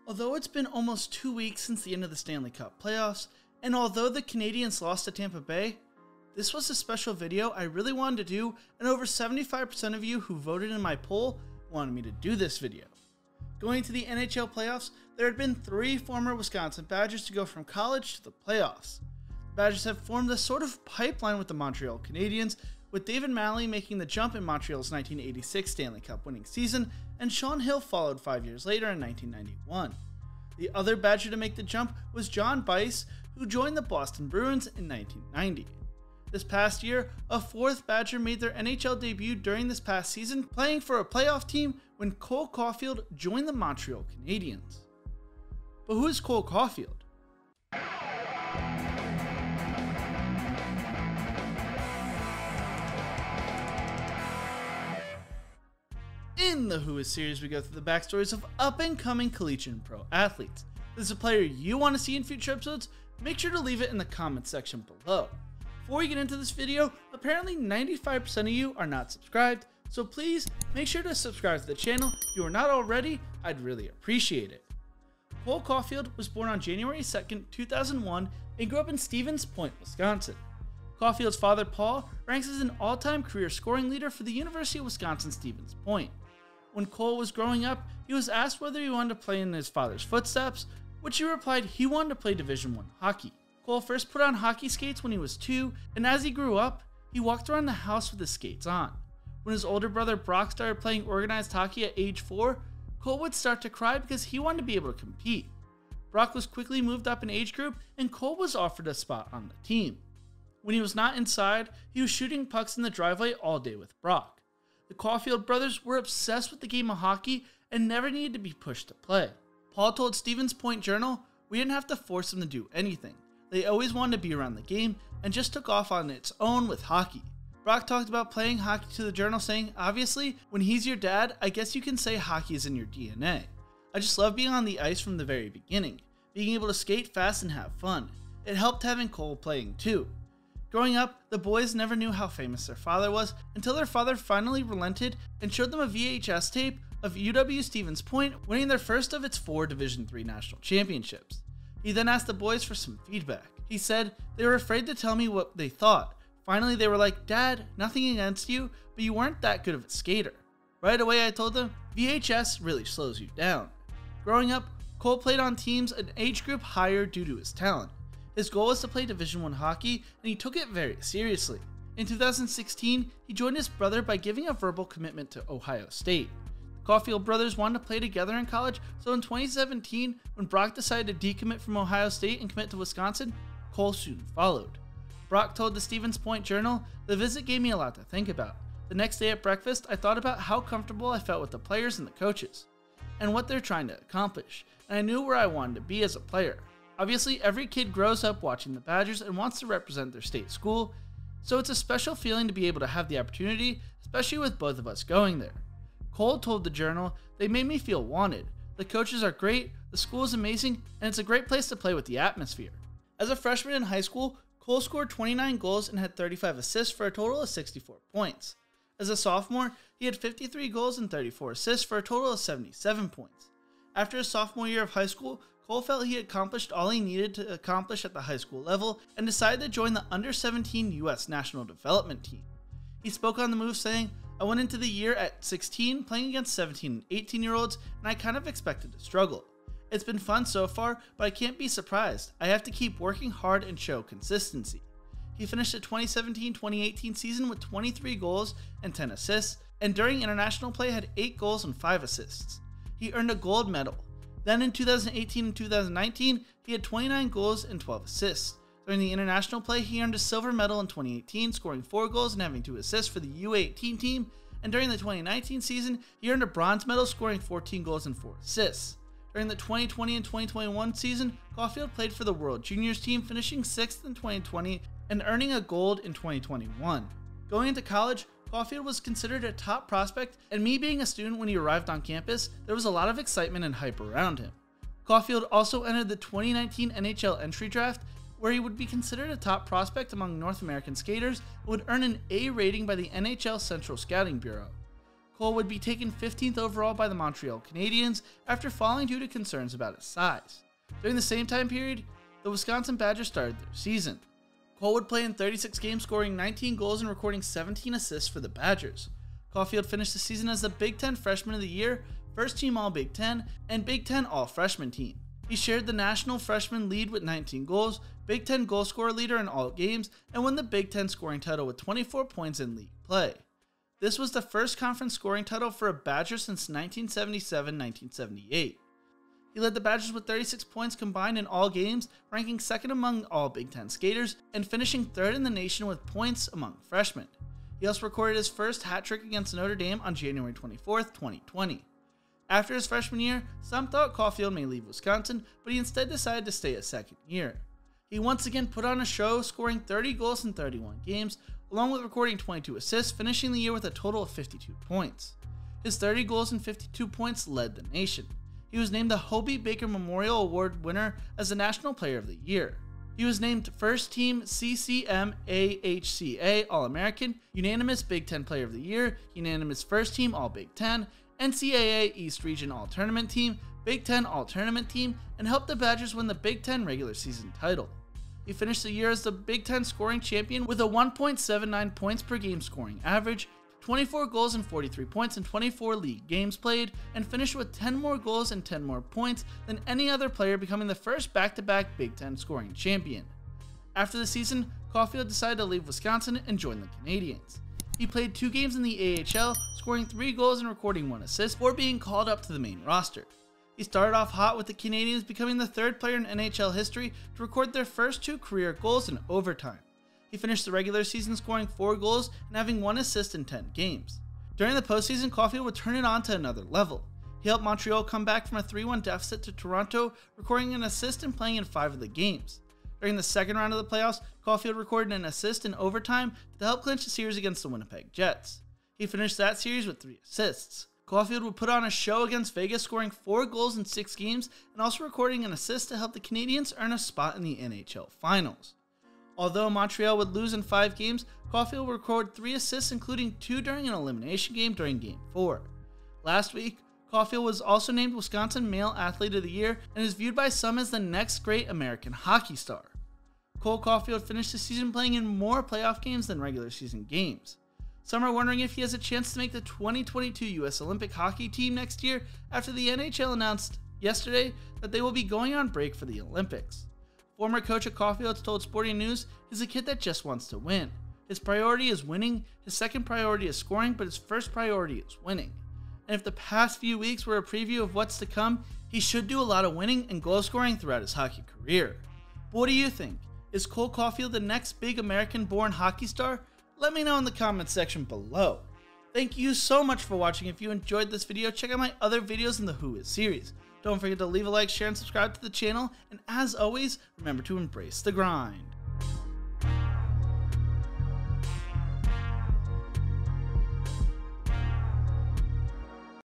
Although it's been almost 2 weeks since the end of the Stanley Cup playoffs, and although the Canadians lost to Tampa Bay, this was a special video I really wanted to do, and over 75% of you who voted in my poll wanted me to do this video. Going to the NHL playoffs, there had been 3 former Wisconsin Badgers to go from college to the playoffs. The Badgers have formed a sort of pipeline with the Montreal Canadians, with David Maley making the jump in Montreal's 1986 Stanley Cup-winning season, and Sean Hill followed 5 years later in 1991. The other Badger to make the jump was John Byce, who joined the Boston Bruins in 1990. This past year, a 4th Badger made their NHL debut during this past season, playing for a playoff team when Cole Caufield joined the Montreal Canadiens. But who is Cole Caufield? In the Who Is series, we go through the backstories of up-and-coming collegiate and pro athletes. If this is a player you want to see in future episodes, make sure to leave it in the comments section below. Before we get into this video, apparently 95% of you are not subscribed, so please make sure to subscribe to the channel. If you are not already, I'd really appreciate it. Cole Caufield was born on January 2nd, 2001 and grew up in Stevens Point, Wisconsin. Caufield's father, Paul, ranks as an all-time career scoring leader for the University of Wisconsin-Stevens Point. When Cole was growing up, he was asked whether he wanted to play in his father's footsteps, which he replied he wanted to play Division I hockey. Cole first put on hockey skates when he was 2, and as he grew up, he walked around the house with his skates on. When his older brother Brock started playing organized hockey at age 4, Cole would start to cry because he wanted to be able to compete. Brock was quickly moved up in age group, and Cole was offered a spot on the team. When he was not inside, he was shooting pucks in the driveway all day with Brock. The Caufield brothers were obsessed with the game of hockey and never needed to be pushed to play. Paul told Stevens Point Journal, "We didn't have to force them to do anything. They always wanted to be around the game and just took off on its own with hockey." Brock talked about playing hockey to the Journal, saying, "Obviously, when he's your dad, I guess you can say hockey is in your DNA. I just love being on the ice from the very beginning, being able to skate fast and have fun. It helped having Cole playing too." Growing up, the boys never knew how famous their father was until their father finally relented and showed them a VHS tape of UW Stevens Point winning their first of its 4 Division III national championships. He then asked the boys for some feedback. He said, "They were afraid to tell me what they thought. Finally, they were like, 'Dad, nothing against you, but you weren't that good of a skater.' Right away, I told them, VHS really slows you down." Growing up, Cole played on teams an age group higher due to his talent. His goal was to play Division I hockey, and he took it very seriously. In 2016, he joined his brother by giving a verbal commitment to Ohio State. The Caufield brothers wanted to play together in college, so in 2017, when Brock decided to decommit from Ohio State and commit to Wisconsin, Cole soon followed. Brock told the Stevens Point Journal, "The visit gave me a lot to think about. The next day at breakfast, I thought about how comfortable I felt with the players and the coaches, and what they're trying to accomplish, and I knew where I wanted to be as a player. Obviously, every kid grows up watching the Badgers and wants to represent their state school, so it's a special feeling to be able to have the opportunity, especially with both of us going there." Cole told the Journal, "They made me feel wanted. The coaches are great, the school is amazing, and it's a great place to play with the atmosphere." As a freshman in high school, Cole scored 29 goals and had 35 assists for a total of 64 points. As a sophomore, he had 53 goals and 34 assists for a total of 77 points. After his sophomore year of high school, Cole felt he had accomplished all he needed to accomplish at the high school level and decided to join the under-17 U.S. National Development Team. He spoke on the move saying, "I went into the year at 16 playing against 17 and 18-year-olds, and I kind of expected to struggle. It's been fun so far, but I can't be surprised. I have to keep working hard and show consistency." He finished the 2017-2018 season with 23 goals and 10 assists, and during international play had 8 goals and 5 assists. He earned a gold medal. Then in 2018 and 2019, he had 29 goals and 12 assists. During the international play, he earned a silver medal in 2018, scoring 4 goals and having 2 assists for the U18 team, and during the 2019 season, he earned a bronze medal, scoring 14 goals and 4 assists. During the 2020 and 2021 season, Caufield played for the World Juniors team, finishing 6th in 2020 and earning a gold in 2021. Going into college, Caufield was considered a top prospect, and me being a student when he arrived on campus, there was a lot of excitement and hype around him. Caufield also entered the 2019 NHL entry draft, where he would be considered a top prospect among North American skaters and would earn an A rating by the NHL Central Scouting Bureau. Cole would be taken 15th overall by the Montreal Canadiens after falling due to concerns about his size. During the same time period, the Wisconsin Badgers started their season. Cole would play in 36 games, scoring 19 goals and recording 17 assists for the Badgers. Caufield finished the season as the Big Ten Freshman of the Year, First Team All-Big Ten, and Big Ten All-Freshman Team. He shared the national freshman lead with 19 goals, Big Ten goal scorer leader in all games, and won the Big Ten scoring title with 24 points in league play. This was the first conference scoring title for a Badger since 1977-1978. He led the Badgers with 36 points combined in all games, ranking second among all Big Ten skaters, and finishing third in the nation with points among freshmen. He also recorded his first hat trick against Notre Dame on January 24, 2020. After his freshman year, some thought Caufield may leave Wisconsin, but he instead decided to stay a second year. He once again put on a show, scoring 30 goals in 31 games, along with recording 22 assists, finishing the year with a total of 52 points. His 30 goals and 52 points led the nation. He was named the Hobey Baker Memorial Award winner as the National Player of the Year. He was named First Team CCMAHCA All-American, Unanimous Big Ten Player of the Year, Unanimous First Team All-Big Ten, NCAA East Region All-Tournament Team, Big Ten All-Tournament Team, and helped the Badgers win the Big Ten regular season title. He finished the year as the Big Ten scoring champion with a 1.79 points per game scoring average, 24 goals and 43 points in 24 league games played, and finished with 10 more goals and 10 more points than any other player, becoming the first back-to-back Big Ten scoring champion. After the season, Caufield decided to leave Wisconsin and join the Canadians. He played 2 games in the AHL, scoring 3 goals and recording 1 assist before being called up to the main roster. He started off hot with the Canadians, becoming the 3rd player in NHL history to record their first 2 career goals in overtime. He finished the regular season scoring 4 goals and having 1 assist in 10 games. During the postseason, Caufield would turn it on to another level. He helped Montreal come back from a 3-1 deficit to Toronto, recording an assist and playing in 5 of the games. During the second round of the playoffs, Caufield recorded an assist in overtime to help clinch the series against the Winnipeg Jets. He finished that series with 3 assists. Caufield would put on a show against Vegas, scoring 4 goals in 6 games and also recording an assist to help the Canadians earn a spot in the NHL Finals. Although Montreal would lose in 5 games, Caufield would record 3 assists, including 2 during an elimination game during Game 4. Last week, Caufield was also named Wisconsin Male Athlete of the Year and is viewed by some as the next great American hockey star. Cole Caufield finished the season playing in more playoff games than regular season games. Some are wondering if he has a chance to make the 2022 U.S. Olympic hockey team next year after the NHL announced yesterday that they will be going on break for the Olympics. Former coach at Caufield told Sporting News he's a kid that just wants to win. His priority is winning, his second priority is scoring, but his first priority is winning. And if the past few weeks were a preview of what's to come, he should do a lot of winning and goal scoring throughout his hockey career. But what do you think? Is Cole Caufield the next big American-born hockey star? Let me know in the comments section below. Thank you so much for watching. If you enjoyed this video, check out my other videos in the Who Is series. Don't forget to leave a like, share, and subscribe to the channel. And as always, remember to embrace the grind.